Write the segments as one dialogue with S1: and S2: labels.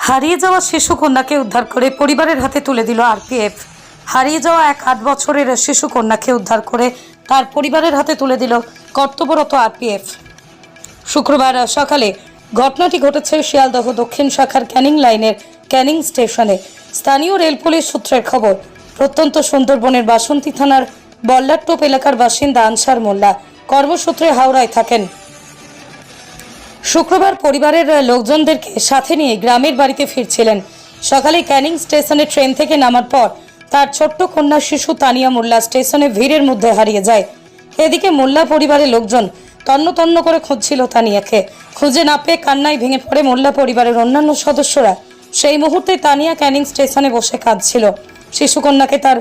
S1: হারিয়ে যাওয়া শিশু কন্যাকে উদ্ধার করে পরিবারের হাতে তুলে দিল আরপিএফ। হারিয়ে যাওয়া এক 8 বছরের শিশু কন্যাকে উদ্ধার করে তার পরিবারের হাতে তুলে দিল কর্তব্যরত আরপিএফ। শুক্রবার সকালে ঘটনাটি ঘটেছে শিয়ালদহ দক্ষিণ শাখার ক্যানিং লাইনের ক্যানিং স্টেশনে। স্থানীয় রেল পুলিশ সূত্রের খবর, প্রত্যন্ত সুন্দরবনের বাসন্তী থানার বল্লারটোপ এলাকার বাসিন্দা আনসার মোল্লা কর্মসূত্রে হাওড়ায় থাকেন। শুক্রবার পরিবারের লোকজনদেরকে সাথে নিয়ে গ্রামের বাড়িতে ফিরছিলেন। সকালে ক্যানিং স্টেশনে ট্রেন থেকে নামার পর তার ছোট্ট কন্যা শিশু তানিয়া মোল্লা স্টেশনে ভিড়ের মধ্যে হারিয়ে যায়। এদিকে মোল্লা পরিবারের লোকজন তন্ন তন্ন করে খুঁজছিল তানিয়াকে। খুঁজে না পেয়ে কান্নায় ভেঙে পড়ে মোল্লা পরিবারের অন্যান্য সদস্যরা। সেই মুহূর্তে তানিয়া ক্যানিং স্টেশনে বসে কাঁদছিল। শিশু কন্যাকে তার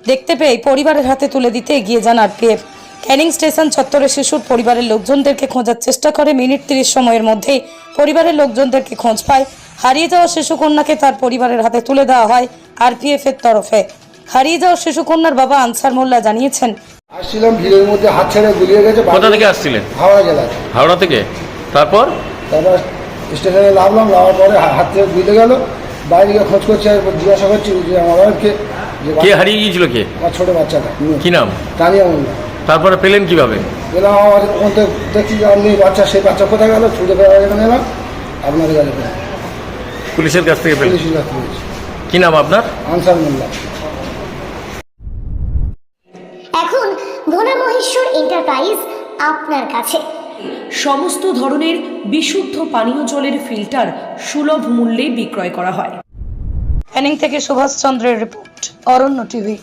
S1: দেখতে পেয়ে পরিবারের হাতে তুলে দিতে এগিয়ে যান আরপিএফ। ক্যানিং স্টেশন চত্বরে শিশুর পরিবারের লোকজনদেরকে খোঁজার চেষ্টা করে। মিনিট 30 সময়ের মধ্যেই পরিবারের লোকজনদেরকে খোঁজ পায়। হারিয়ে যাওয়া শিশু কন্যাকে তার পরিবারের হাতে তুলে দেওয়া হয় আরপিএফ এর তরফে। হারিয়ে যাওয়া শিশু কন্যার বাবা আনসার মোল্লা জানিয়েছেন,
S2: আসছিলাম ভিড়ের মধ্যে হাত ছেড়ে গুলিয়ে গেছে।
S3: কোথা থেকে আসছিলেন?
S2: হাওড়া জেলায়।
S3: হাওড়া থেকে? তারপর
S2: স্টেশনে নামলাম, নামার পরে হাত থেকে গুলে গেল। বাইরে গিয়ে খোঁজ করছে, জিজ্ঞাসা করছি যে আমার ওয়াইফকে,
S3: কে হারিয়ে গিয়েছিল? কে?
S2: আমার ছোট বাচ্চাটা।
S3: কি নাম?
S2: তানিয়া মোল্লা।
S3: তারপরে পেলেন কিভাবে?
S2: এলাম আমার মধ্যে, দেখছি যে আপনি বাচ্চা, সেই বাচ্চা কোথায় গেল, ছুটে ফেরা এখানে এলাম, আপনাদের কাছে পেলাম।
S3: পুলিশের কাছ থেকে পেলেন?
S2: পুলিশের কাছ থেকে।
S3: কি নাম আপনার?
S2: আনসার মোল্লা।
S4: এখন ভোলা মহেশ্বর এন্টারপ্রাইজ আপনার কাছে
S5: সমস্ত ধরনের বিশুদ্ধ পানীয় জলের ফিল্টার সুলভ মূল্যে বিক্রয় করা হয়।
S1: ক্যানিং থেকে সুভাষ চন্দ্রের রিপোর্ট, অরণ্য টিভি।